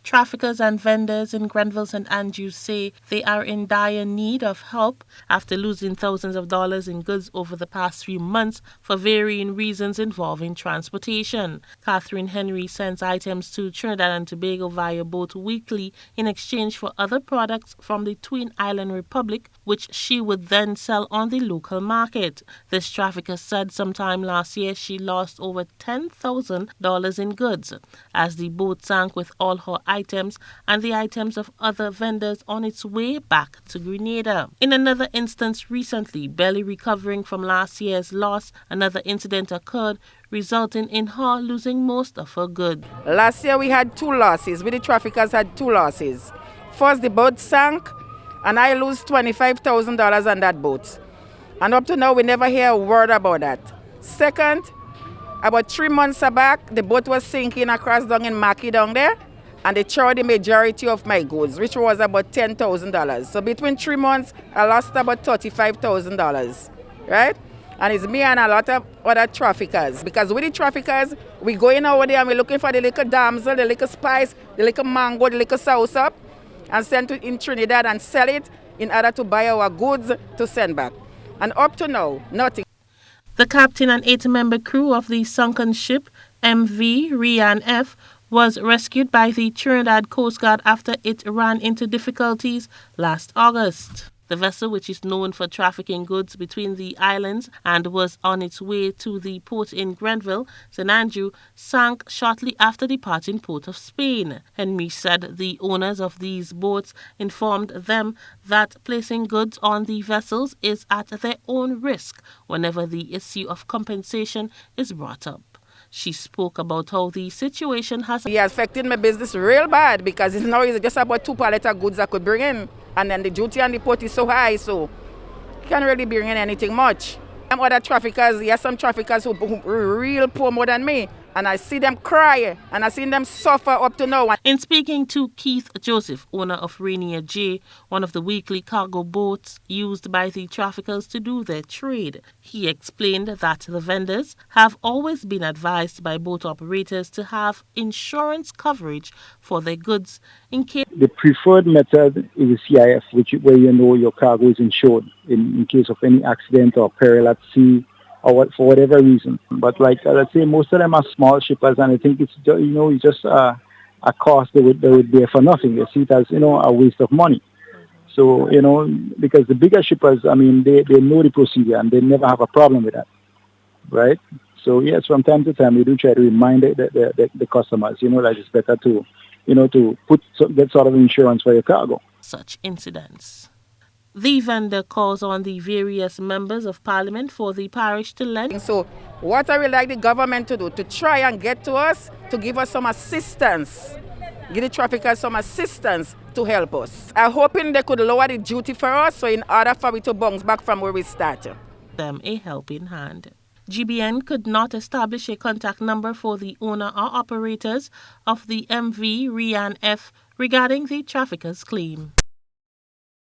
Traffickers and vendors in Grenville St. Andrews say they are in dire need of help after losing thousands of dollars in goods over the past few months for varying reasons involving transportation. Catherine Henry sends items to Trinidad and Tobago via boat weekly in exchange for other products from the Twin Island Republic, which she would then sell on the local market. This trafficker said sometime last year she lost over $10,000 in goods as the boat sank with all her items and the items of other vendors on its way back to Grenada. In another instance recently, barely recovering from last year's loss, another incident occurred, resulting in her losing most of her goods. Last year we had two losses. We the traffickers had two losses. First, the boat sank, and I lose $25,000 on that boat. And up to now, we never hear a word about that. Second, about 3 months back, the boat was sinking across down in Maki down there, and they charged the majority of my goods, which was about $10,000. So between 3 months, I lost about $35,000, right? And it's me and a lot of other traffickers. Because with the traffickers, we go in over there and we're looking for the little damsel, the little spice, the little mango, the little soursop, and send to in Trinidad and sell it in order to buy our goods to send back. And up to now, nothing. The captain and 8-member crew of the sunken ship MV Ryan F was rescued by the Trinidad Coast Guard after it ran into difficulties last August. The vessel, which is known for trafficking goods between the islands and was on its way to the port in Grenville, St. Andrew, sank shortly after departing Port of Spain. Henry said the owners of these boats informed them that placing goods on the vessels is at their own risk whenever the issue of compensation is brought up. She spoke about how the situation has affected my business real bad because now it's just about 2 pallets of goods I could bring in. And then the duty on the port is so high, so you can't really bring in anything much. Some other traffickers, yes, some traffickers who real poor more than me. And I see them cry, and I see them suffer up to now. In speaking to Keith Joseph, owner of Rainier J, one of the weekly cargo boats used by the traffickers to do their trade, he explained that the vendors have always been advised by boat operators to have insurance coverage for their goods in case. The preferred method is a CIF, where you know your cargo is insured in case of any accident or peril at sea, or for whatever reason. But like let's say, most of them are small shippers, and I think it's it's just a cost they would bear for nothing. They see it as a waste of money. So because the bigger shippers, I mean, they know the procedure and they never have a problem with that, right? So yes, from time to time we do try to remind the customers, that it's better to get sort of insurance for your cargo. Such incidents. The vendor calls on the various members of parliament for the parish to lend. So what I would like the government to do, to try and get to us, to give us some assistance, give the traffickers some assistance to help us. I'm hoping they could lower the duty for us, so in order for we to bounce back from where we started. Them a helping hand. GBN could not establish a contact number for the owner or operators of the MV Ryan F regarding the traffickers' claim.